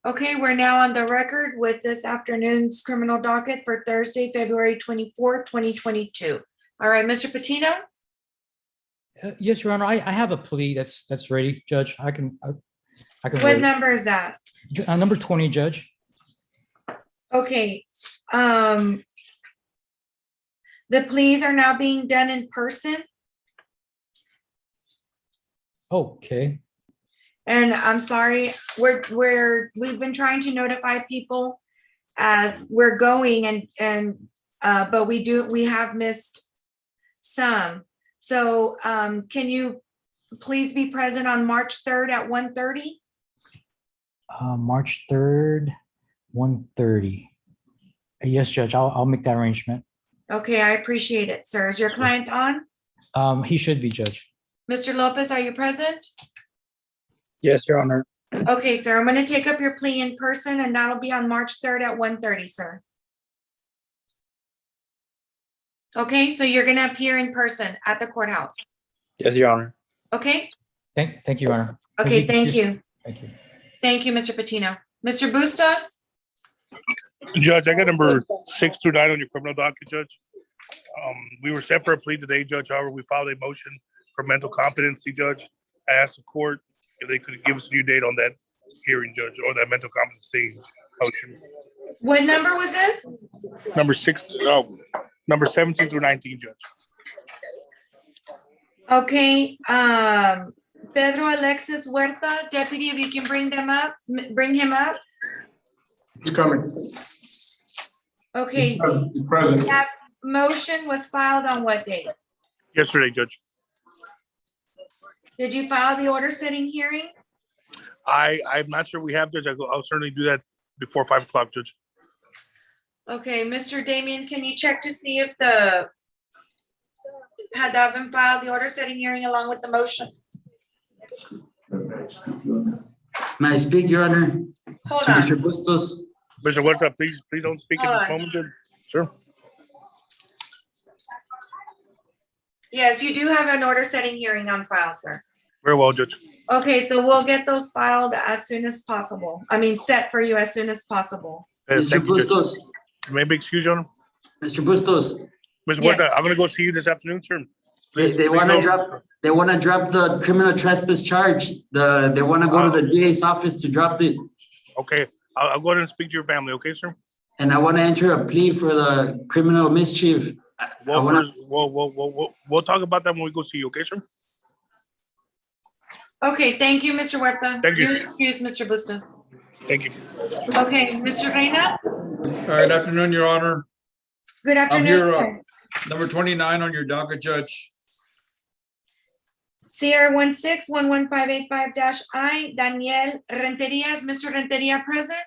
Okay, we're now on the record with this afternoon's criminal docket for Thursday, February 24th, 2022. All right, Mr. Patino? Yes, Your Honor. I have a plea that's ready, Judge. I can What wait. number is that? Number 20, Judge. Okay. The pleas are now being done in person. Okay. And I'm sorry, we've been trying to notify people as we're going but we have missed some. So can you please be present on March 3rd at 1:30? March 3rd, 1:30. Yes, Judge. I'll make that arrangement. Okay, I appreciate it, sir. Is your client on? He should be, Judge. Mr. Lopez, are you present? Yes, Your Honor. Okay, sir, I'm going to take up your plea in person and that'll be on March 3rd at 1:30, sir. Okay, so you're going to appear in person at the courthouse. Yes, Your Honor. Okay? Thank you, Your Honor. Okay, thank you. Thank you. Thank you, Mr. Patino. Mr. Bustos? Judge, I got number 6 through 9 on your criminal docket, Judge. We were set for a plea today, Judge. However, we filed a motion for mental competency, Judge. I asked the court if they could give us a new date on that hearing, Judge, or that mental competency motion. What number was this? Number 17 through 19, Judge. Okay, Pedro Alexis Huerta, deputy, if you can bring him up. He's coming. Okay, He's present. that motion was filed on what date? Yesterday, Judge. Did you file the order setting hearing? I'm not sure we have, Judge. I'll certainly do that before 5 o'clock, Judge. Okay, Mr. Damien, can you check to see if had that been filed, the order setting hearing along with the motion? May I speak, Your Honor? Hold To on. Mr. Bustos. Mr. Huerta, please don't speak at Hold this on. moment, Judge. Sure. Yes, you do have an order setting hearing on file, sir. Very well, Judge. Okay, so we'll get those filed as soon as possible. I mean, set for you as soon as possible. Mr. Thank you, Judge. Bustos. May I be excused, Your Honor? Mr. Bustos. Mr. Yes. Huerta, I'm gonna go see you this afternoon, sir. They want to drop. They want to drop the criminal trespass charge. They want to go to the DA's office to drop it. Okay, I'll go ahead and speak to your family, okay, sir? And I want to enter a plea for the criminal mischief. Well, wanna- first, we'll talk about that when we go see you, okay, sir? Okay, thank you, Mr. Huerta. Thank you. You're excused, Mr. Bustos. Thank you. Okay, Mr. Reina? Good afternoon, Your Honor. Good I'm here, afternoon. number 29 on your docket, Judge. Sierra 16-11585-I, Daniel Renteria. Is Mr. Renteria present?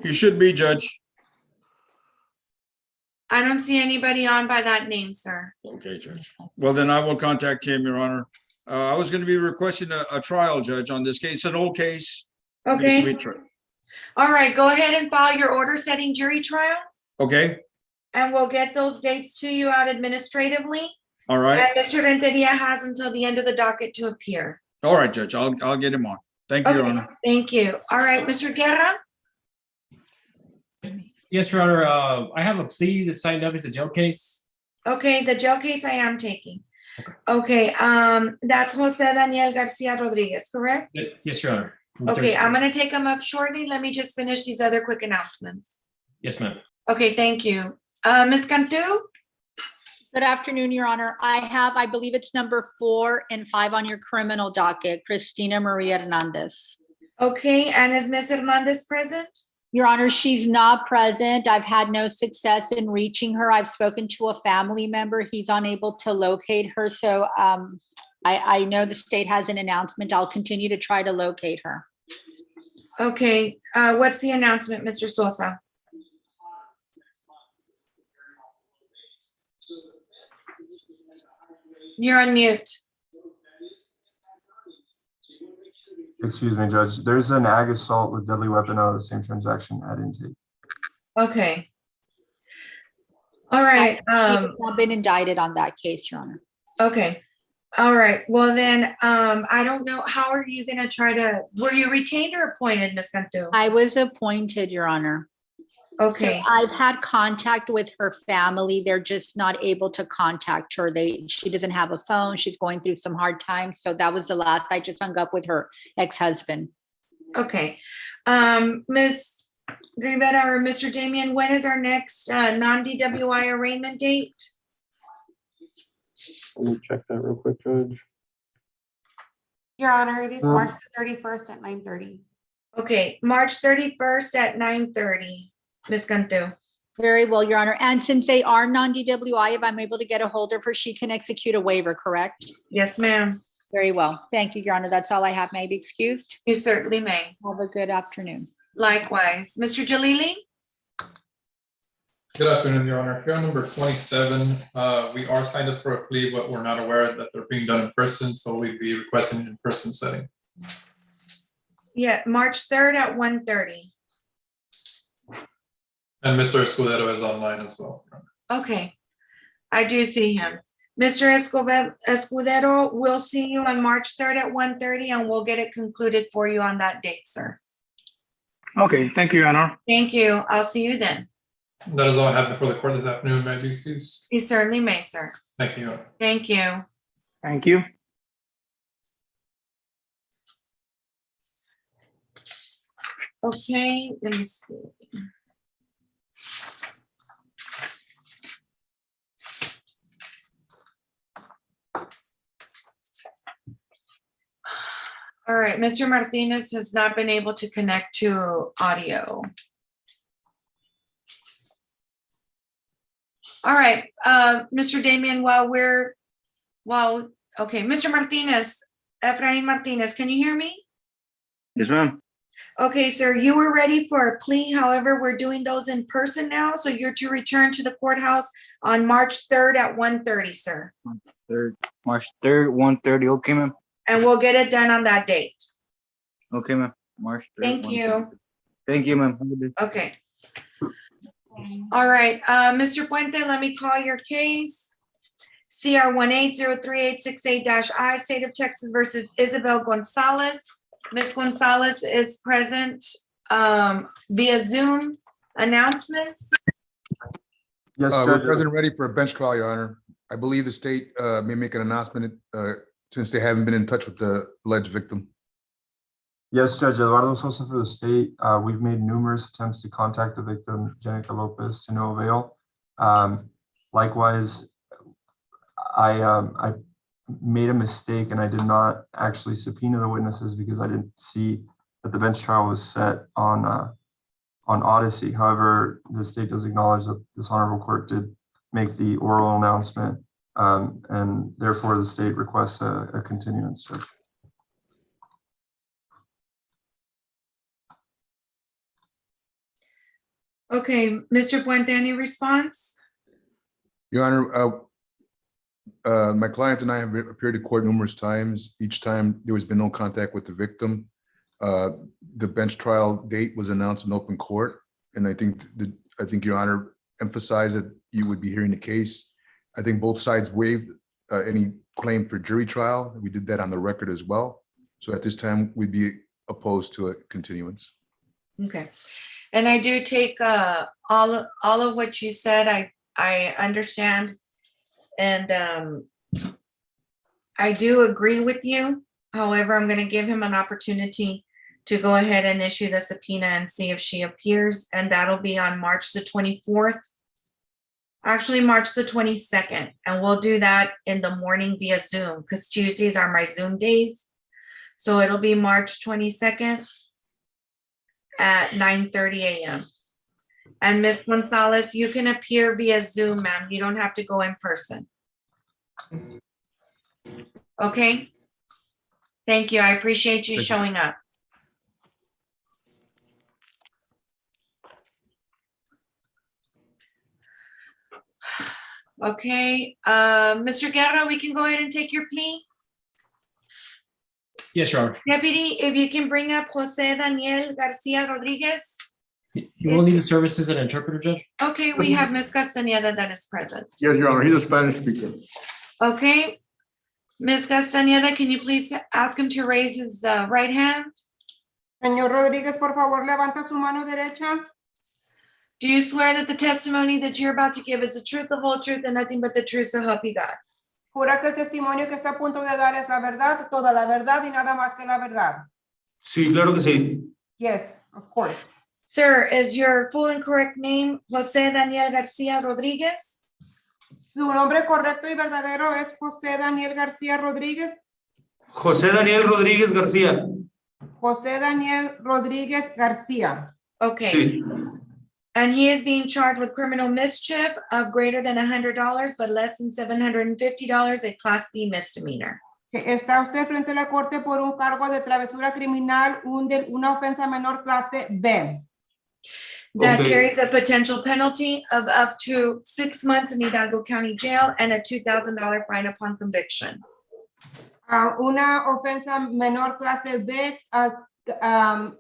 You should be, Judge. I don't see anybody on by that name, sir. Okay, Judge. Well, then I will contact him, Your Honor. I was going to be requesting a trial, Judge, on this case. It's an old case. Needs to Okay, be tried. all right, go ahead and file your order setting jury trial, Okay, and we'll get those dates to you out administratively. all right. And Mr. Renteria has until the end of the docket to appear. All right, Judge. I'll get him on. Thank you, Your Okay, Honor. thank you. All right, Mr. Guerra? Yes, Your Honor. I have a plea that's signed up as a jail case. Okay, the jail case I am taking. Okay. Okay, that's Jose Daniel Garcia Rodriguez, correct? Yes, Your Honor. Okay, I'm gonna take him up shortly. Let me just finish these other quick announcements. Yes, ma'am. Okay, thank you. Ms. Cantu? Good afternoon, Your Honor. I believe it's number 4 and 5 on your criminal docket, Christina Maria Hernandez. Okay, and is Ms. Hernandez present? Your Honor, she's not present. I've had no success in reaching her. I've spoken to a family member. He's unable to locate her. So I know the state has an announcement. I'll continue to try to locate her. Okay, what's the announcement, Mr. Sosa? You're on mute. Excuse me, Judge. There's an ag assault with deadly weapon out of the same transaction at intake. Okay. All right, He's not been indicted on that case, Your Honor. okay. All right, well then, I don't know, how are you gonna were you retained or appointed, Ms. Cantu? I was appointed, Your Honor. Okay, So I've had contact with her family. They're just not able to contact her. She doesn't have a phone. She's going through some hard times. So that was the last. I just hung up with her ex-husband. okay. Ms. Rivera or Mr. Damian, when is our next non-DWI arraignment date? Let me check that real quick, Judge. Your Honor, it is March 31st at 9:30. Okay, March 31st at 9:30. Ms. Cantu. Very well, Your Honor. And since they are non-DWI, if I'm able to get a hold of her, she can execute a waiver, correct? Yes, ma'am. Very well. Thank you, Your Honor. That's all I have. May I be excused? You certainly may. Have a good afternoon. Likewise. Mr. Jalili? Good afternoon, Your Honor. Here on number 27, we are signed up for a plea, but we're not aware that they're being done in person, so we'd be requesting an in-person setting. Yeah, March 3rd at 1:30. And Mr. Escudero is online as well. Okay, I do see him. Mr. Escudero, we'll see you on March 3rd at 1:30 and we'll get it concluded for you on that date, sir. Okay, thank you, Your Honor. Thank you. I'll see you then. That is all I have before the court this afternoon. May I be excused? You certainly may, sir. Thank you. Thank you. Thank you. Okay, let me see. All right, Mr. Martinez has not been able to connect to audio. All right, Mr. Damian, okay, Mr. Martinez, Efrain Martinez, can you hear me? Yes, ma'am. Okay, sir, you were ready for a plea. However, we're doing those in person now. So you're to return to the courthouse on March 3rd at 1:30, sir. March 3rd, 1:30. Okay, ma'am. And we'll get it done on that date. Okay, ma'am. March 3rd. Thank you. Thank you, ma'am. Have a good day. Okay. All right, Mr. Puente, let me call your case. CR 1803868-I, State of Texas versus Isabel Gonzalez. Ms. Gonzalez is present via Zoom announcements. Yes, We're Judge. present ready for a bench trial, Your Honor. I believe the state may make an announcement since they haven't been in touch with the alleged victim. Yes, Judge Eduardo Sosa for the state. We've made numerous attempts to contact the victim, Jenica Lopez, to no avail. Likewise, I made a mistake and I did not actually subpoena the witnesses because I didn't see that the bench trial was set on Odyssey. However, the state does acknowledge that this honorable court did make the oral announcement, and therefore the state requests a continuance. Judge. Okay, Mr. Puente, any response? Your Honor, my client and I have appeared in court numerous times. Each time there has been no contact with the victim. The bench trial date was announced in open court, and I think Your Honor emphasized that you would be hearing the case. I think both sides waived any claim for jury trial. We did that on the record as well. So at this time, we'd be opposed to a continuance. Okay, and I do take all of what you said. I understand, and I do agree with you. However, I'm going to give him an opportunity to go ahead and issue the subpoena and see if she appears, and that'll be on March the 24th. Actually, March the 22nd, and we'll do that in the morning via Zoom because Tuesdays are my Zoom days. So it'll be March 22nd at 9:30 a.m. And Ms. Gonzalez, you can appear via Zoom, ma'am. You don't have to go in person. Okay? Thank you. I appreciate you showing up. Okay, Mr. Guerra, we can go ahead and take your plea. Yes, Your Honor. Deputy, if you can bring up Jose Daniel Garcia Rodriguez. You will need the services of an interpreter, Judge? Okay, we have Ms. Castañeda that is present. Yes, Your Honor, he's a Spanish speaker. Okay. Ms. Castañeda, can you please ask him to raise his right hand? Señor Rodríguez, por favor, levanta su mano derecha. Do you swear that the testimony that you're about to give is the truth, the whole truth, and nothing but the truth, so help you God? Jura que el testimonio que está a punto de dar es la verdad, toda la verdad y nada más que la verdad. Sí, claro que sí. Yes, of course. Sir, is your full and correct name José Daniel García Rodríguez? Su nombre correcto y verdadero es José Daniel García Rodríguez. José Daniel Rodríguez García. José Daniel Rodríguez García. Okay. Sí. And he is being charged with criminal mischief of greater than $100, but less than $750, a Class B misdemeanor. Está usted frente a la corte por un cargo de travesura criminal, una ofensa menor clase B. That Okay. carries a potential penalty of up to 6 months in Hidalgo County Jail and a $2,000 fine upon conviction. Una ofensa menor clase B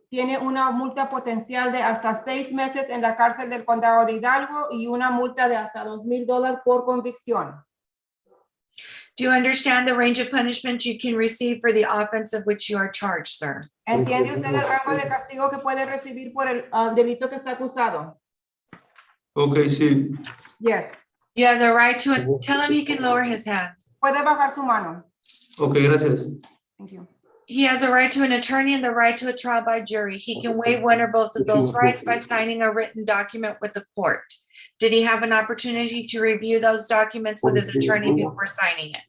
tiene una multa potencial de hasta 6 meses en la cárcel del condado de Hidalgo y una multa de hasta $2,000 por convicción. Do you understand the range of punishment you can receive for the offense of which you are charged, sir? ¿Entiende usted el rango de castigo que puede recibir por el delito que está acusado? Ok, sí. Yes. You have the right to tell him he can lower his hand. Puede bajar su mano. Ok, gracias. Thank you. He has a right to an attorney and the right to a trial by jury. He can waive one or both of those rights by signing a written document with the court. Did he have an opportunity to review those documents with his attorney before signing it?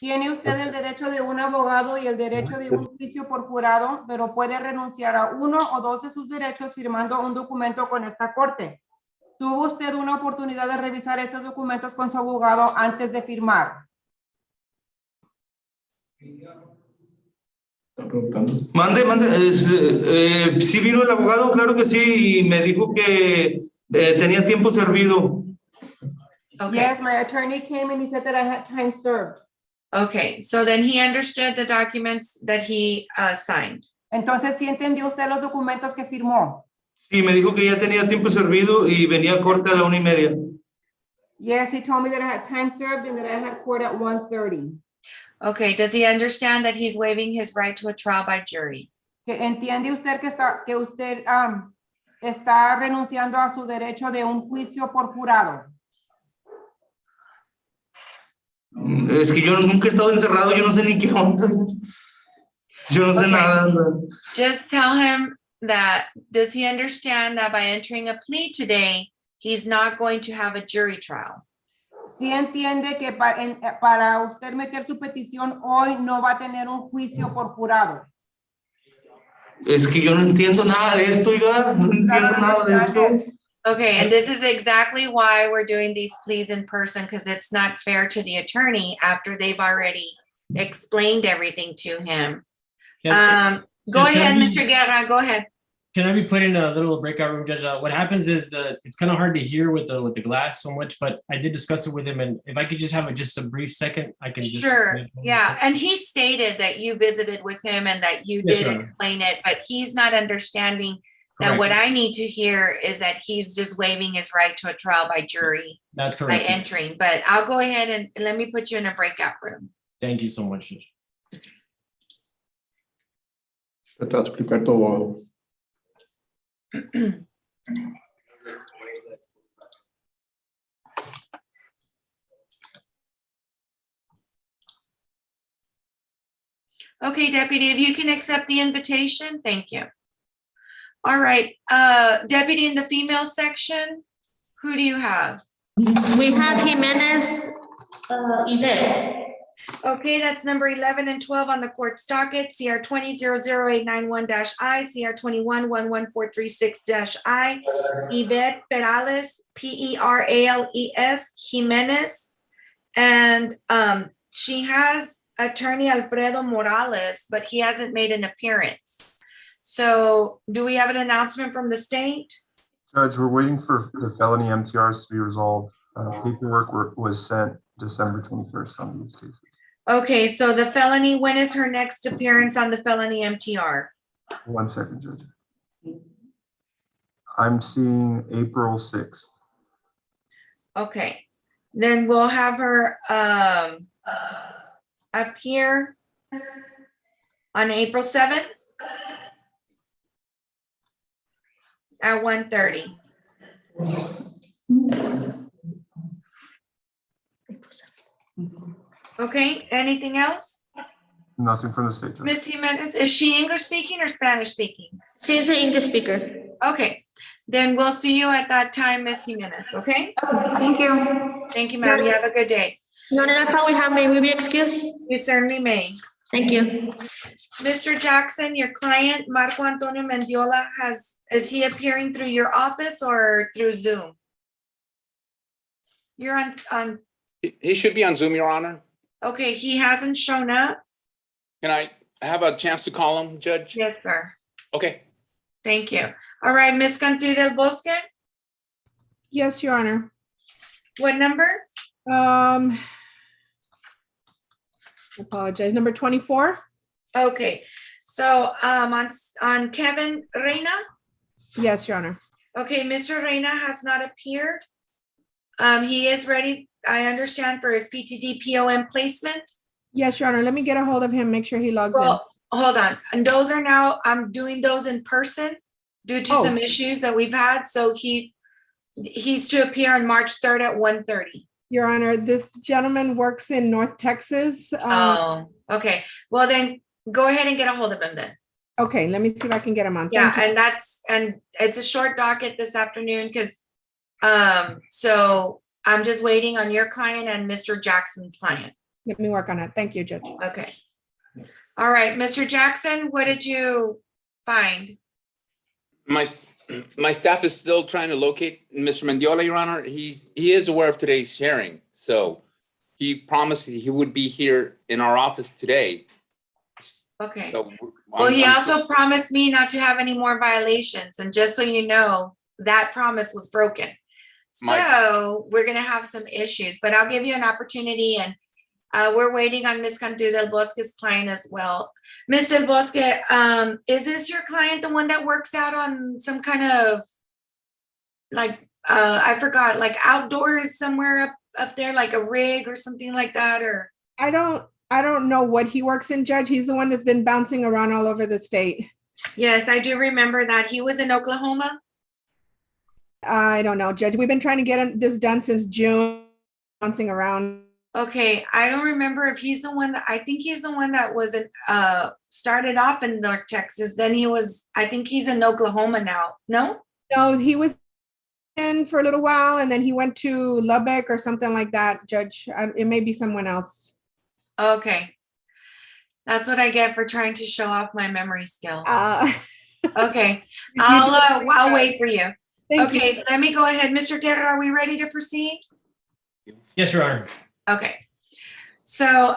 Tiene usted el derecho de un abogado y el derecho de un juicio por jurado, pero puede renunciar a uno o dos de sus derechos firmando un documento con esta corte. ¿Tuvo usted una oportunidad de revisar esos documentos con su abogado antes de firmar? Mande. Sí vino el abogado, claro que sí, y me dijo que tenía tiempo servido. Okay. Yes, my attorney came and he said that I had time served. Okay, so then he understood the documents that he signed. Entonces, ¿sí entendió usted los documentos que firmó? Sí, me dijo que ya tenía tiempo servido y venía a corte a la 1:30. Yes, he told me that I had time served and that I had court at 1:30. Okay, does he understand that he's waiving his right to a trial by jury? Que entiende usted que usted está renunciando a su derecho de un juicio por jurado. Es que yo nunca he estado encerrado, yo no sé ni qué onda. Yo no sé Okay. nada. Just tell him that, does he understand that by entering a plea today, he's not going to have a jury trial? Sí entiende que para usted meter su petición hoy no va a tener un juicio por jurado. Es que yo no entiendo nada de esto, oiga, no entiendo nada de esto. Okay, and this is exactly why we're doing these pleas in person, because it's not fair to the attorney after they've already explained everything to him. Go Judge, ahead, Mr. Guerra, go ahead. Can I be put in a little breakout room, Judge? What happens is that it's kind of hard to hear with the glass so much, but I did discuss it with him, and if I could just have just a brief second, I can just. Sure, yeah, and he stated that you visited with him and that you Yes, did Your Honor. explain it, but he's not understanding that what I need to hear is that he's just waiving his right to a trial by jury That's by correct. entering, but I'll go ahead and let me put you in a breakout room. Thank you so much, Judge. Te va a explicar todo. Okay, Deputy, if you can accept the invitation, thank you. All right, Deputy, in the female section, who do you have? We have Jimenez, Yvette. Okay, that's number 11 and 12 on the court's docket, CR 20-00891-I, CR 21-11436-I, Yvette Perales, Perales, Jimenez, and she has attorney Alfredo Morales, but he hasn't made an appearance. So do we have an announcement from the state? Judge, we're waiting for the felony MTRs to be resolved. Paperwork was sent December 21st on these cases. Okay, so the felony, when is her next appearance on the felony MTR? 1 second, Judge. I'm seeing April 6th. Okay, then we'll have her, I appear on April 7th at 1:30. Okay, anything else? Nothing from the state, Judge. Ms. Jimenez, is she English speaking or Spanish speaking? She's an English speaker. Okay, then we'll see you at that time, Ms. Jimenez, okay? Thank you. Thank you, ma'am. You have a good day. No, that's all we have. May we be excused? You certainly may. Thank you. Mr. Jackson, your client, Marco Antonio Mendiola, is he appearing through your office or through Zoom? You're on, He should be on Zoom, Your Honor. okay, he hasn't shown up? Can I have a chance to call him, Judge? Yes, sir. Okay. Thank you. All right, Ms. Cantu del Bosque, Yes, Your Honor. what number? Apologize. Number 24? Okay, so on Kevin Reina? Yes, Your Honor. Okay, Mr. Reina has not appeared. He is ready, I understand, for his PTD POM placement. Yes, Your Honor. Let me get a hold of him, make sure he logs in. Well, hold on, and those are now, I'm doing those in person due to some issues that we've had, so he's to appear on March 3rd at 1:30. Your Honor, this gentleman works in North Texas. Oh, okay, well then, go ahead and get a hold of him then. Okay, let me see if I can get him on. Yeah, Thank you. and it's a short docket this afternoon, because, so I'm just waiting on your client and Mr. Jackson's client. Let me work on it. Thank you, Judge. Okay. All right, Mr. Jackson, what did you find? My staff is still trying to locate Mr. Mendiola, Your Honor. He is aware of today's hearing, so he promised he would be here in our office today. Okay. So Well, he also promised me not to have any more violations, and just so you know, that promise was broken. So we're gonna have some issues, but I'll give you an opportunity, and we're waiting on Ms. Cantu del Bosque's client as well. Ms. del Bosque, is this your client, the one that works out on some kind of, like, I forgot, like outdoors somewhere up there, like a rig or something like that, or? I don't know what he works in, Judge. He's the one that's been bouncing around all over the state. Yes, I do remember that. He was in Oklahoma? I don't know, Judge. We've been trying to get this done since June, bouncing around. Okay, I don't remember if he's the one I think he's the one that was started off in North Texas. Then I think he's in Oklahoma now. No? No, he was in for a little while and then he went to Lubbock or something like that, Judge. It may be someone else. Okay. That's what I get for trying to show off my memory skills. Okay, I'll wait for you. Okay, let me go ahead. Mr. Guerra, are we ready to proceed? Yes, Your Honor. Okay. So,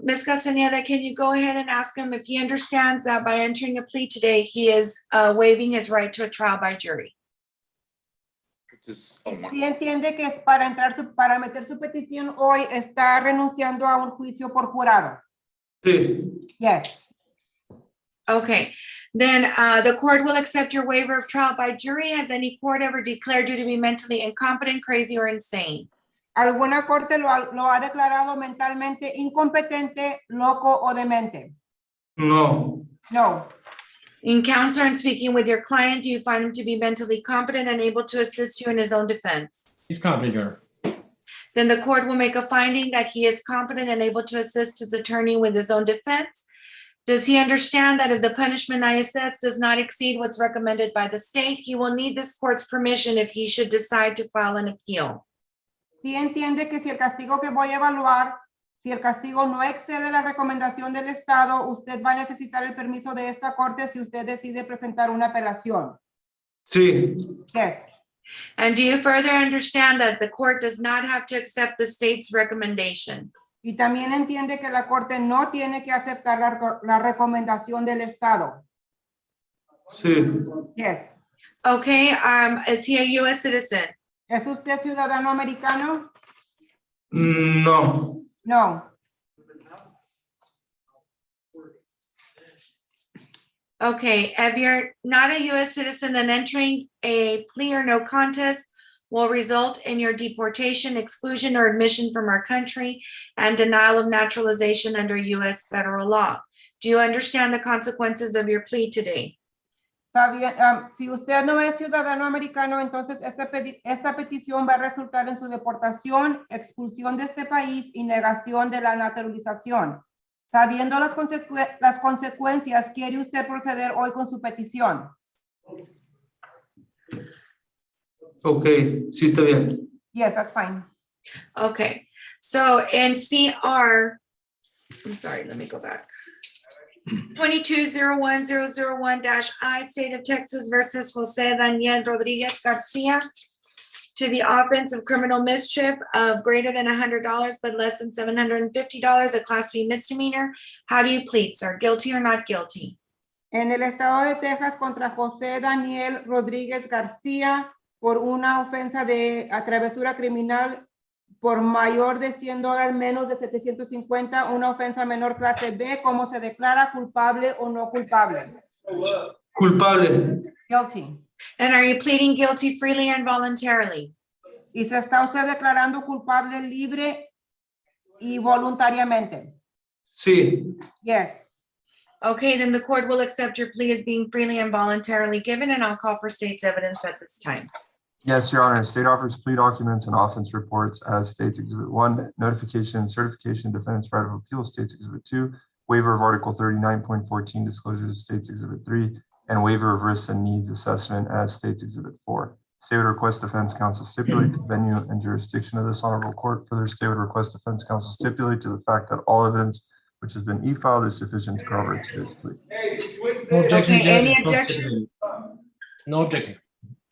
Ms. Castaneda, can you go ahead and ask him if he understands that by entering a plea today, he is waiving his right to a trial by jury? Si entiende que es para meter su petición hoy, está renunciando a un juicio por jurado. Sí. Yes. Okay, then the court will accept your waiver of trial by jury. Has any court ever declared you to be mentally incompetent, crazy, or insane? ¿Alguna corte lo ha declarado mentalmente incompetente, loco o demente? No. No. In counsel and speaking with your client, do you find him to be mentally competent and able to assist you in his own defense? He's competent, Your Honor. Then the court will make a finding that he is competent and able to assist his attorney with his own defense. Does he understand that if the punishment I assess does not exceed what's recommended by the state, he will need this court's permission if he should decide to file an appeal? Sí entiende que si el castigo que voy a evaluar, si el castigo no excede la recomendación del Estado, usted va a necesitar el permiso de esta corte si usted decide presentar una apelación. Sí. Yes. And do you further understand that the court does not have to accept the state's recommendation? Y también entiende que la corte no tiene que aceptar la recomendación del Estado. Sí. Yes. Okay, is he a U.S. citizen? ¿Es usted ciudadano americano? No. No. Okay, if you're not a U.S. citizen and entering a plea or no contest, will result in your deportation, exclusion, or admission from our country and denial of naturalization under U.S. federal law. Do you understand the consequences of your plea today? Si usted no es ciudadano americano, entonces esta petición va a resultar en su deportación, expulsión de este país y negación de la naturalización. Sabiendo las consecuencias, ¿quiere usted proceder hoy con su petición? Okay, sí está bien. Yes, that's fine. Okay, so in CR, I'm sorry, let me go back. 22-01-001-I, State of Texas versus Jose Daniel Rodriguez Garcia, to the offense of criminal mischief of greater than $100 but less than $750, a Class B misdemeanor. How do you plead, sir? Guilty or not guilty? En el estado de Texas contra José Daniel Rodríguez García por una ofensa de travesura criminal por mayor de $100, menos de 750, una ofensa menor clase B, ¿cómo se declara culpable o no culpable? Culpable. Guilty. And are you pleading guilty freely and voluntarily? ¿Y se está usted declarando culpable libre y voluntariamente? Sí. Yes. Okay, then the court will accept your plea as being freely and voluntarily given, and I'll call for state's evidence at this time. Yes, Your Honor. State offers plea documents and offense reports as States Exhibit 1, notification, certification, defendant's right of appeal, States Exhibit 2, waiver of Article 39.14, disclosures, States Exhibit 3, and waiver of risks and needs assessment as States Exhibit 4. State would request defense counsel stipulate the venue and jurisdiction of this honorable court. Further, state would request defense counsel stipulate to the fact that all evidence which has been e-filed is sufficient to corroborate today's plea. No objection, Okay, Judge. any It's objection? No objection.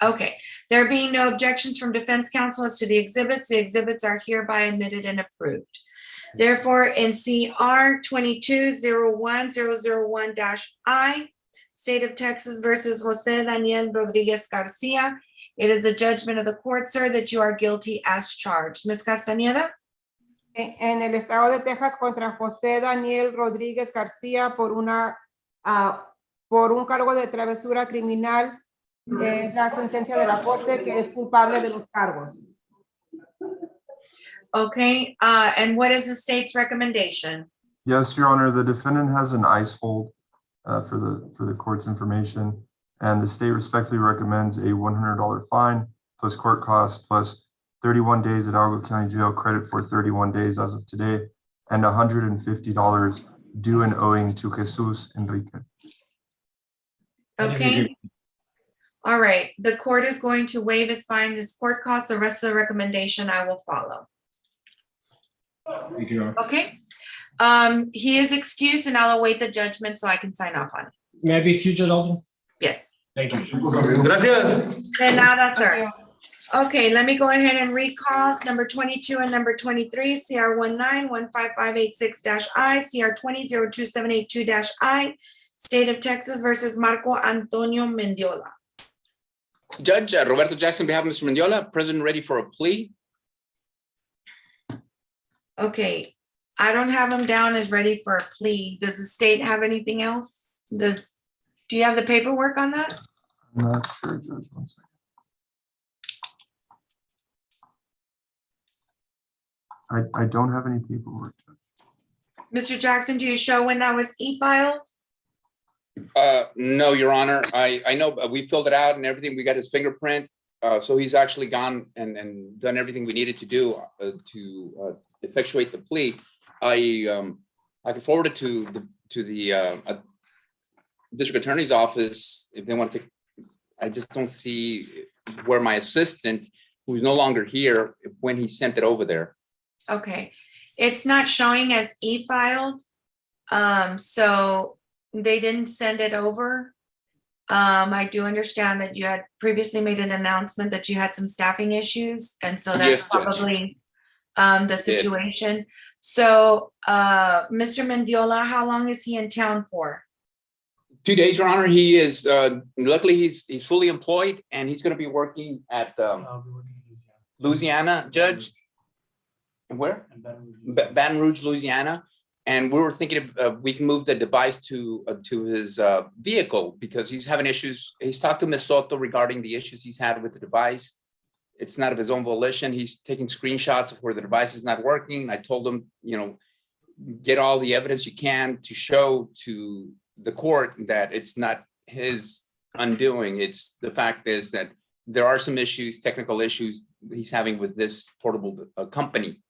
Okay, there being no objections from defense counsel as to the exhibits are hereby admitted and approved. Therefore, in CR 22-01-001-I, State of Texas versus Jose Daniel Rodriguez Garcia, it is a judgment of the court, sir, that you are guilty as charged. Ms. Castañeda? En el estado de Texas contra José Daniel Rodríguez García por un cargo de travesura criminal, es la sentencia de la corte que es culpable de los cargos. Okay, and what is the state's recommendation? Yes, Your Honor, the defendant has an ICE hold for the court's information, and the state respectfully recommends a $100 fine plus court costs plus 31 days at Hidalgo County Jail, credit for 31 days as of today, and $150 due and owing to Jesus Enrique. Okay. All right, the court is going to waive his fine, his court costs, the rest of the recommendation I will follow. Thank you, Your Honor. Okay, he is excused and I'll await the judgment so I can sign off on it. May I be excused, Judge, also? Yes. Thank you. Gracias. De nada, sir. Okay, let me go ahead and recall number 22 and number 23, CR 19-15586-I, CR 20-02782-I, State of Texas versus Marco Antonio Mendiola. Judge Roberto Jackson, on behalf of Mr. Mendiola, present ready for a plea. Okay, I don't have him down as ready for a plea. Does the state have anything else? Do you have the paperwork on that? I'm not sure, Judge. One second. I don't have any paperwork. Mr. Jackson, do you show when that was e-filed? No, Your Honor. I know we filled it out and everything. We got his fingerprint. So he's actually gone and done everything we needed to do to effectuate the plea. I can forward it to the district attorney's office if they want to take. I just don't see where my assistant, who's no longer here, when he sent it over there. Okay, it's not showing as e-filed. So they didn't send it over. I do understand that you had previously made an announcement that you had some staffing issues, and so that's Yes, Judge. probably the situation. So, Mr. Mendiola, how long is he in town for? 2 days, Your Honor. He is luckily he's fully employed and he's going to be working at Louisiana, Judge. And where? Baton Rouge, Louisiana. And we were thinking if we can move the device to his vehicle because he's having issues. He's talked to Ms. Soto regarding the issues he's had with the device. it's not of his own volition. He's taking screenshots of where the device is not working. I told him, get all the evidence you can to show to the court that it's not his undoing. It's the fact is that there are some issues, technical issues he's having with this portable company.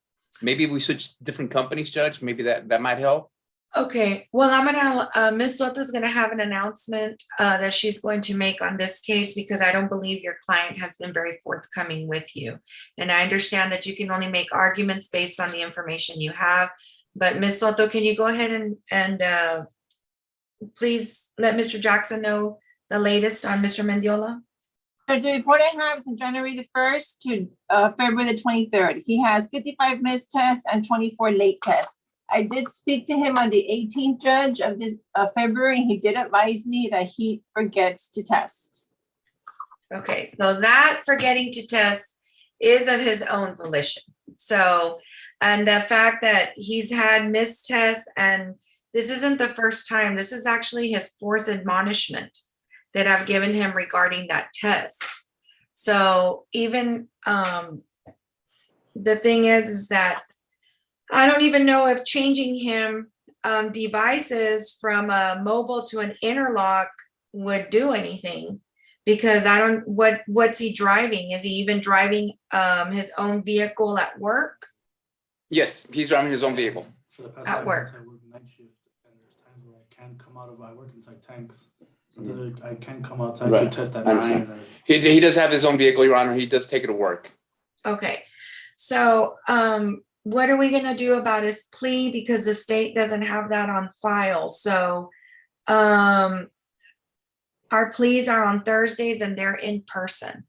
Maybe if we switch different companies, Judge, maybe that might help. Okay, well, I'm gonna, Ms. Soto's gonna have an announcement that she's going to make on this case because I don't believe your client has been very forthcoming with you. And I understand that you can only make arguments based on the information you have. But Ms. Soto, can you go ahead and please let Mr. Jackson know the latest on Mr. Mendiola? The report I have is from January the 1st to February the 23rd. He has 55 missed tests and 24 late tests. I did speak to him on the 18th, Judge, of this February. He did advise me that he forgets to test. Okay, so that forgetting to test is of his own volition. So, and the fact that he's had missed tests, and this isn't the first time, this is actually his 4th admonishment that I've given him regarding that test. So even the thing is that I don't even know if changing him devices from a mobile to an interlock would do anything, because I don't, what's he driving? Is he even driving his own vehicle at work? Yes, he's driving his own vehicle. At work. I work night shift, and there's times where I can't come out of, I work inside tanks. Sometimes I can't come outside to test at I night. understand. He does have his own vehicle, Your Honor. He does take it to work. Okay, so what are we gonna do about his plea? Because the state doesn't have that on file. So our pleas are on Thursdays and they're in person.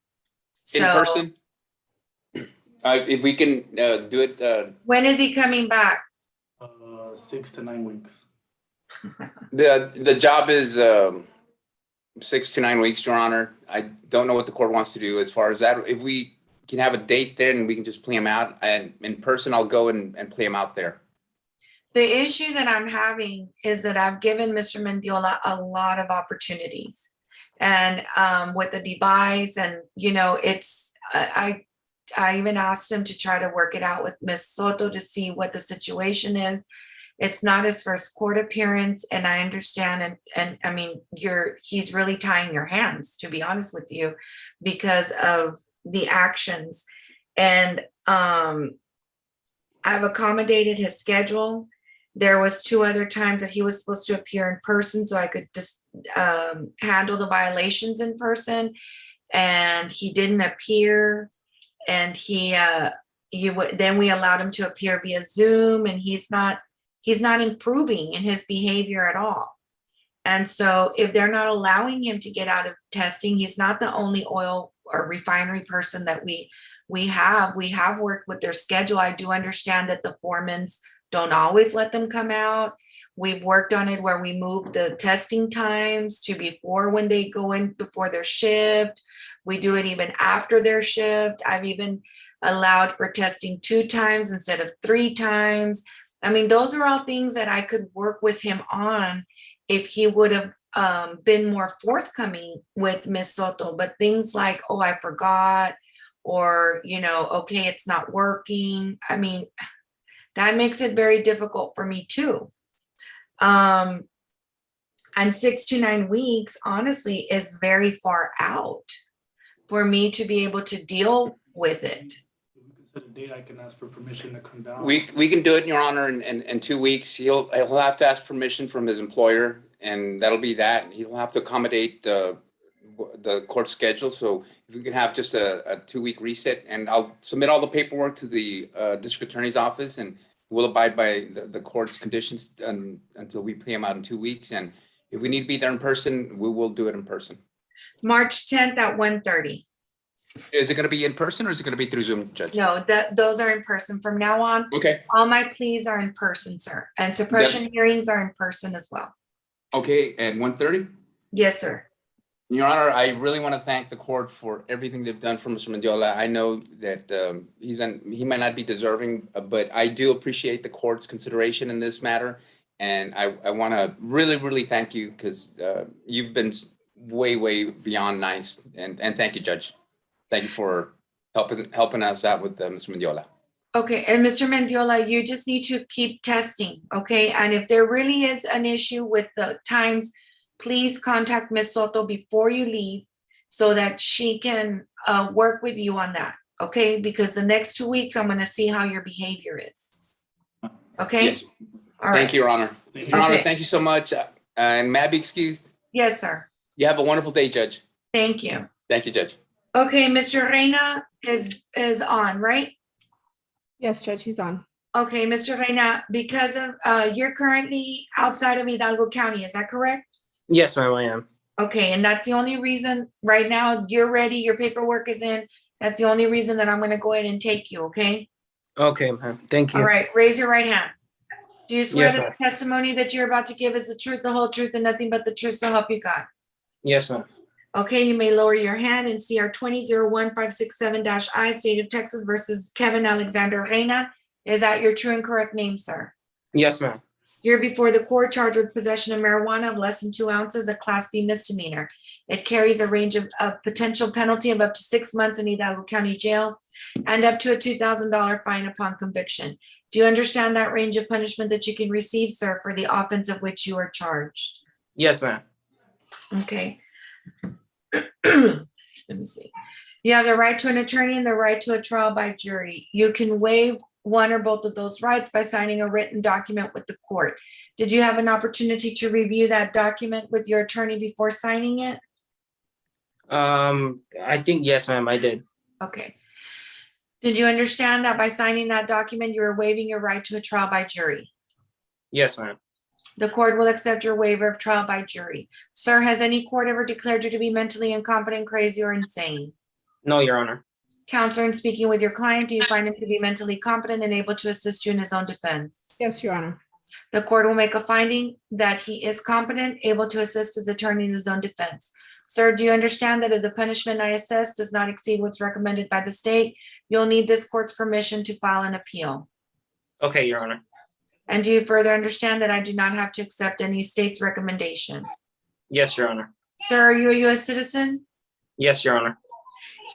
In So person? If we can do it. when is he coming back? 6 to 9 weeks. The job is 6 to 9 weeks, Your Honor. I don't know what the court wants to do as far as that. If we can have a date there and we can just play him out, and in person, I'll go and play him out there. The issue that I'm having is that I've given Mr. Mendiola a lot of opportunities, and with the device, and it's I even asked him to try to work it out with Ms. Soto to see what the situation is. It's not his first court appearance, and I understand, and I mean, he's really tying your hands, to be honest with you, because of the actions. And I've accommodated his schedule. There was 2 other times that he was supposed to appear in person so I could just handle the violations in person, and he didn't appear. And then we allowed him to appear via Zoom, and he's not improving in his behavior at all. And so if they're not allowing him to get out of testing, he's not the only oil or refinery person that we have worked with their schedule. I do understand that the foremans don't always let them come out. We've worked on it where we moved the testing times to before when they go in before their shift. We do it even after their shift. I've even allowed for testing 2 times instead of 3 times. I mean, those are all things that I could work with him on if he would have been more forthcoming with Ms. Soto. But things like, oh, I forgot, or, okay, it's not working. I mean, that makes it very difficult for me too. And 6 to 9 weeks, honestly, is very far out for me to be able to deal with it. Set a date, I can ask for permission to come down. We can do it, Your Honor, in 2 weeks. He'll have to ask permission from his employer, and that'll be that. He'll have to accommodate the court schedule. So if we can have just a 2-week reset, and I'll submit all the paperwork to the district attorney's office, and we'll abide by the court's conditions until we play him out in 2 weeks. And if we need to be there in person, we will do it in person. March 10th at 1:30. Is it going to be in person, or is it going to be through Zoom, Judge? No, those are in person from now on. Okay. All my pleas are in person, sir. And suppression hearings are in person as well. Okay, at 1:30? Yes, sir. Your Honor, I really want to thank the court for everything they've done for Mr. Mendiola. I know that he might not be deserving, but I do appreciate the court's consideration in this matter. And I want to really, really thank you, because you've been way, way beyond nice. And thank you, Judge. Thank you for helping us out with Mr. Mendiola. Okay, and Mr. Mendiola, you just need to keep testing, okay? And if there really is an issue with the times, please contact Ms. Soto before you leave so that she can work with you on that, okay? Because the next 2 weeks, I'm gonna see how your behavior is. Okay? Yes. All Thank right. you, Your Honor. Your Honor, Okay. thank you so much. And may I be excused? Yes, sir. You have a wonderful day, Judge. Thank you. Thank you, Judge. Okay, Mr. Reina is on, right? Yes, Judge, he's on. Okay, Mr. Reina, because of, you're currently outside of Hidalgo County, is that correct? Yes, ma'am, I am. Okay, and that's the only reason, right now, you're ready, your paperwork is in. That's the only reason that I'm gonna go ahead and take you, okay? Okay, ma'am. Thank you. All right, raise your right hand. Do you swear Yes, that ma'am. the testimony that you're about to give is the truth, the whole truth, and nothing but the truth, so help you God? Yes, ma'am. Okay, you may lower your hand and CR 20-1567-I, State of Texas versus Kevin Alexander Reina. Is that your true and correct name, sir? Yes, ma'am. You're before the court charged with possession of marijuana of less than 2 ounces, a Class B misdemeanor. It carries a range of potential penalty of up to 6 months in Hidalgo County Jail and up to a $2,000 fine upon conviction. Do you understand that range of punishment that you can receive, sir, for the offense of which you are charged? Yes, ma'am. Okay. Let me see. You have the right to an attorney and the right to a trial by jury. You can waive one or both of those rights by signing a written document with the court. Did you have an opportunity to review that document with your attorney before signing it? I think yes, ma'am, I did. Okay. Did you understand that by signing that document, you are waiving your right to a trial by jury? Yes, ma'am. The court will accept your waiver of trial by jury. Sir, has any court ever declared you to be mentally incompetent, crazy, or insane? No, Your Honor. Counselor, in speaking with your client, do you find him to be mentally competent and able to assist you in his own defense? Yes, Your Honor. The court will make a finding that he is competent, able to assist his attorney in his own defense. Sir, do you understand that if the punishment I assess does not exceed what's recommended by the state, you'll need this court's permission to file an appeal? Okay, Your Honor. And do you further understand that I do not have to accept any state's recommendation? Yes, Your Honor. Sir, are you a U.S. citizen? Yes, Your Honor.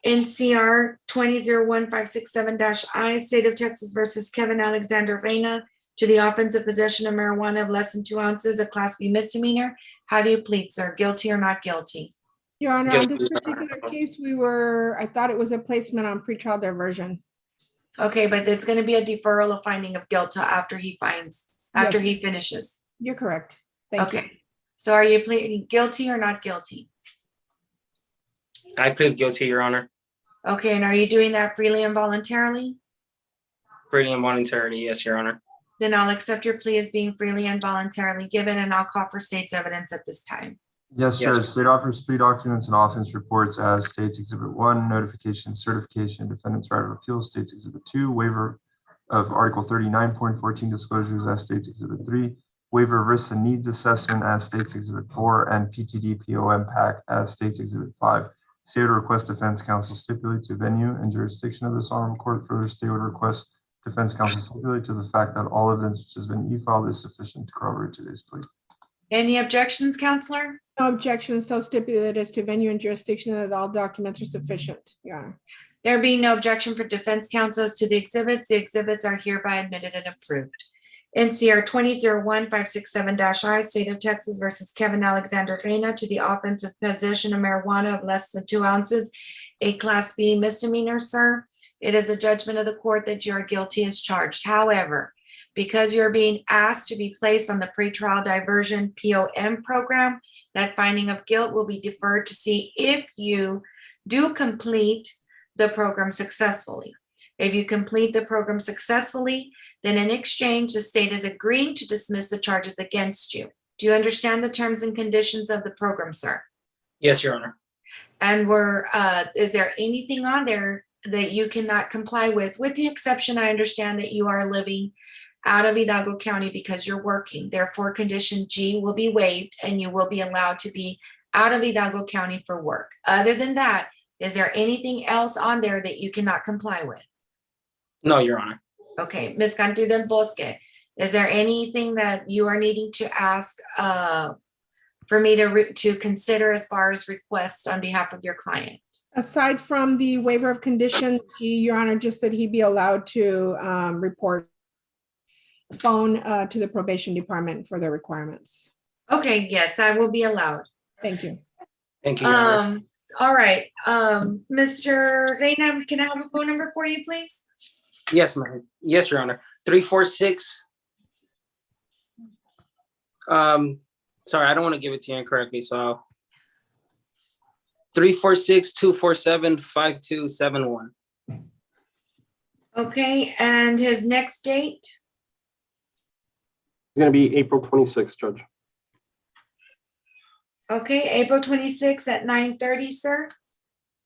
NCR 20-1567-I, State of Texas versus Kevin Alexander Reina, to the offense of possession of marijuana of less than 2 ounces, a Class B misdemeanor. How do you plead, sir? Guilty or not guilty? Your Honor, on this Guilty. particular case, I thought it was a placement on pretrial diversion. Okay, but it's going to be a deferral of finding of guilt till after he Yes. he finishes. You're correct. Thank you. Okay, so are you pleading guilty or not guilty? I plead guilty, Your Honor. Okay, and are you doing that freely and voluntarily? Freely and voluntarily, yes, Your Honor. Then I'll accept your plea as being freely and voluntarily given, and I'll call for state's evidence at this time. Yes, Yes. Judge. State offers plea documents and offense reports as States Exhibit 1, notification, certification, defendant's right of appeal, States Exhibit 2, waiver of Article 39.14 disclosures as States Exhibit 3, waiver of risks and needs assessment as States Exhibit 4, and PTD POM PAC as States Exhibit 5. State would request defense counsel stipulate to venue and jurisdiction of this honorable court. Further, state would request defense counsel stipulate to the fact that all evidence which has been e-filed is sufficient to corroborate today's plea. Any objections, counselor? No objections, so stipulated as to venue and jurisdiction that all documents are sufficient, Your Honor. There being no objection for defense counsel as to the exhibits are hereby admitted and approved. NCR 20-1567-I, State of Texas versus Kevin Alexander Reina, to the offense of possession of marijuana of less than 2 ounces, a Class B misdemeanor, sir. It is a judgment of the court that you are guilty as charged. However, because you're being asked to be placed on the pretrial diversion POM program, that finding of guilt will be deferred to see if you do complete the program successfully. If you complete the program successfully, then in exchange, the state is agreeing to dismiss the charges against you. Do you understand the terms and conditions of the program, sir? Yes, Your Honor. And is there anything on there that you cannot comply with the exception, I understand that you are living out of Hidalgo County because you're working. Therefore, condition G will be waived and you will be allowed to be out of Hidalgo County for work. Other than that, is there anything else on there that you cannot comply with? No, Your Honor. Okay, Ms. Cantu del Bosque, is there anything that you are needing to ask for me to consider as far as requests on behalf of your client? Aside from the waiver of condition, G, Your Honor, just that he be allowed to report phone to the probation department for the requirements. Okay, yes, that will be allowed. Thank you. Thank you, Your Honor. All right, Mr. Reina, can I have a phone number for you, please? Yes, ma'am. Yes, Your Honor. 346. Sorry, I don't want to give it to you incorrectly, so 346-247-5271. Okay, and his next date? It's gonna be April 26th, Judge. Okay, April 26th at 9:30, sir.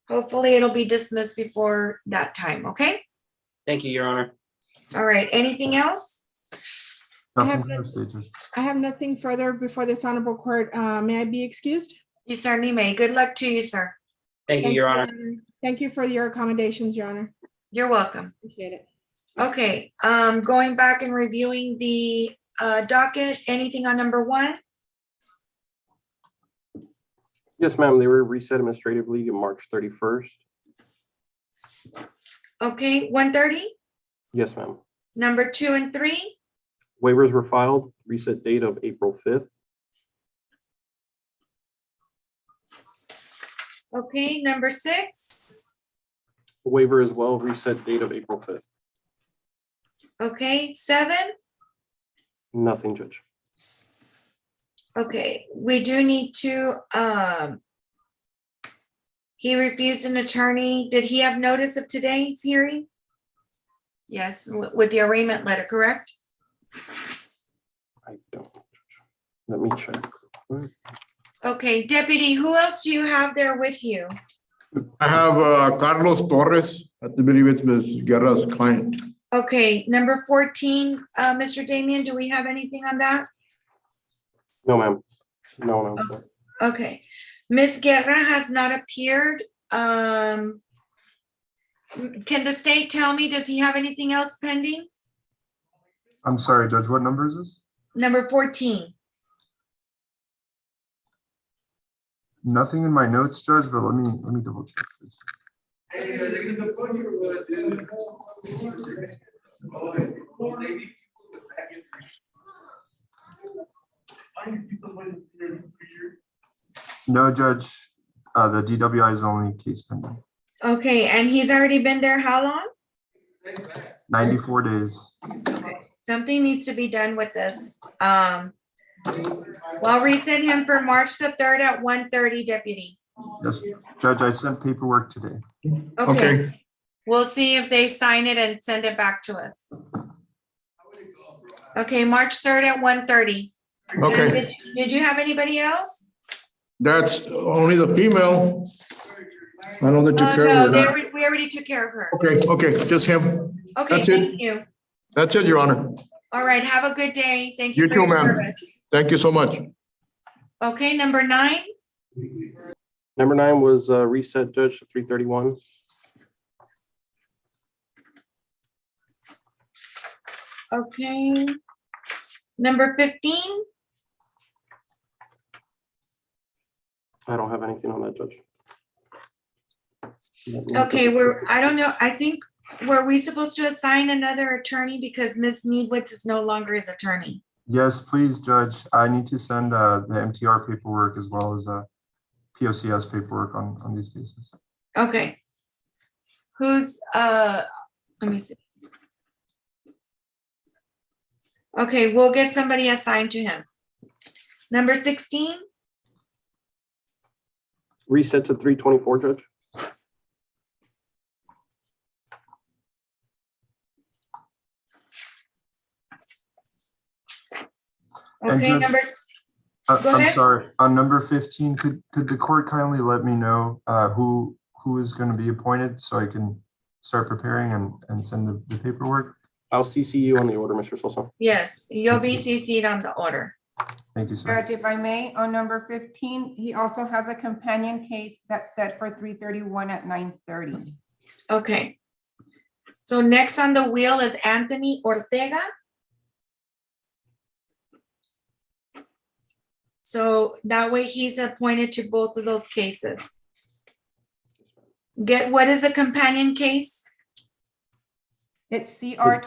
Hopefully it'll be dismissed before that time, okay? Thank you, Your Honor. All right, anything else? Nothing from the state, Judge. I have nothing further before this honorable court. May I be excused? You certainly may. Good luck to you, sir. Thank you, Your Honor. Thank you for your accommodations, Your Honor. You're welcome. Appreciate it. Okay, going back and reviewing the docket, anything on number 1? Yes, ma'am, they were reset administratively on March 31st. Okay, 130, Yes, ma'am. number 2 and 3, Waivers were filed, reset date of April 5th. okay, number 6, Waiver as well, reset date of April 5th. okay, 7, Nothing, Judge. okay, we do need to, he refused an attorney. Did he have notice of today's hearing? Yes, with the arraignment letter, correct? I don't. Let me check. Okay, Deputy, who else do you have there with you? I have Carlos Torres. I believe it's Ms. Guerra's client. Okay, number 14, Mr. Damian, do we have anything on that? No, ma'am. No. Okay, Ms. Guerra has not appeared. Can the state tell me, does he have anything else pending? I'm sorry, Judge, what number is this? Number 14. Nothing in my notes, Judge, but let me double check this. No, Judge, the DWI is only case pending. Okay, and he's already been there how long? 94 days. Something needs to be done with this. Well, reset him for March the 3rd at 1:30, Deputy. Yes, Judge, I sent paperwork today. Okay. We'll see if they sign it and send it back to us. Okay, March 3rd at 1:30. Okay, Did you have anybody else? that's only the female. I know that you care No, of her. we already took care of her. Okay, just him. Okay, That's it. thank you. That's it, Your Honor. All right, have a good day. Thank you You for too, your ma'am. service. Thank you so much. Okay, number 9. Number 9 was reset, Judge, 331. Okay. Number 15. I don't have anything on that, Judge. Okay, I don't know, I think, were we supposed to assign another attorney because Ms. Needwitz is no longer his attorney? Yes, please, Judge. I need to send the MTR paperwork as well as POCS paperwork on these cases. Okay. Who's, let me see. Okay, we'll get somebody assigned to him. Number 16, Reset to 324, Judge. okay, Judge, number, go I'm ahead. sorry, on number 15, could the court kindly let me know who is going to be appointed so I can start preparing and send the paperwork? I'll CC you on the order, Mr. Sosa. Yes, you'll be CC'd on the order. Thank you, sir. Judge, if I may, on number 15, he also has a companion case that's set for 331 at 9:30. Okay. So next on the wheel is Anthony Ortega. So that way he's appointed to both of those cases. what is the companion case? It's CR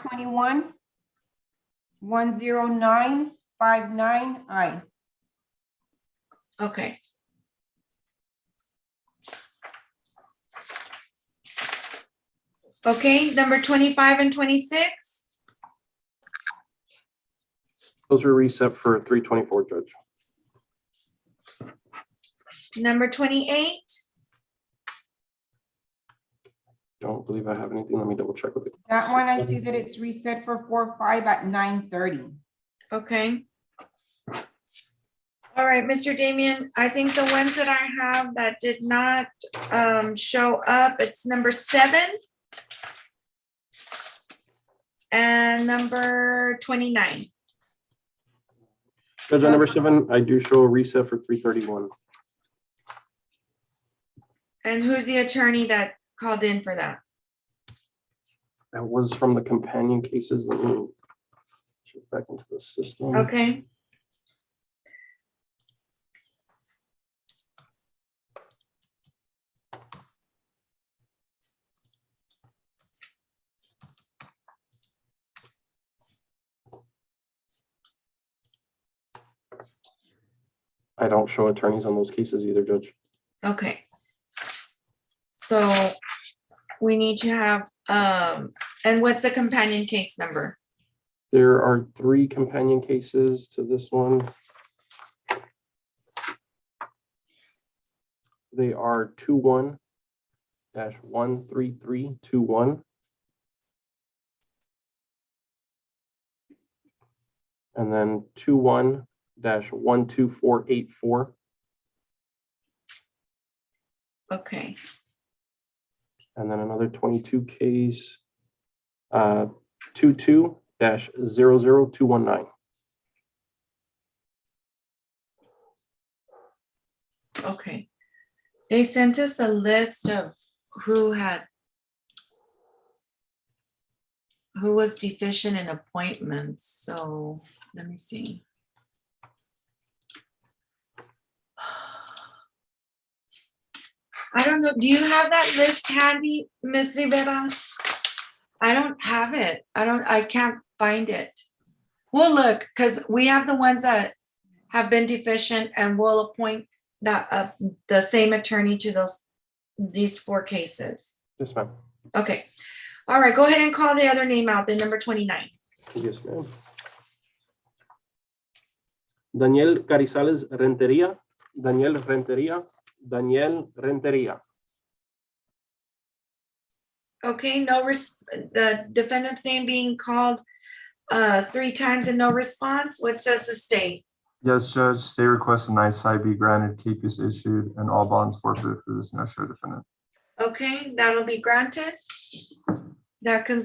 21-10959I. Okay. Okay, number 25 and 26, Those are reset for 324, Judge. number 28, Don't believe I have anything. Let me double check with it. That one, I see that it's reset for 4/5 at 9:30. okay. All right, Mr. Damian, I think the ones that I have that did not show up, it's number 7 and number 29. Judge, on number 7, I do show a reset for 331. And who's the attorney that called in for that? That was from the companion cases. Let me check back into the system. Okay. I don't show attorneys on those cases either, Judge. Okay. So we need to have, and what's the companion case number? There are 3 companion cases to this one. They are 21-13321. And then 21-12484. Okay, And then another 22 case, 22-00219. okay. They sent us a list of who was deficient in appointments, so let me see. I don't know, do you have that list handy, Ms. Rivera? I don't have it. I can't find it. We'll look, because we have the ones that have been deficient and we'll appoint that the same attorney to these 4 cases. Yes, ma'am. Okay. All right, go ahead and call the other name out, the number 29. Yes, ma'am. Daniel Carizales Renteria. Daniel Renteria. Daniel Renteria. Okay, the defendant's name being called 3 times and no response. What says the state? Yes, Judge, state requests an ICI be granted, capias issued, and all bonds forfeited for this no-show defendant. Okay, that'll be granted. That concludes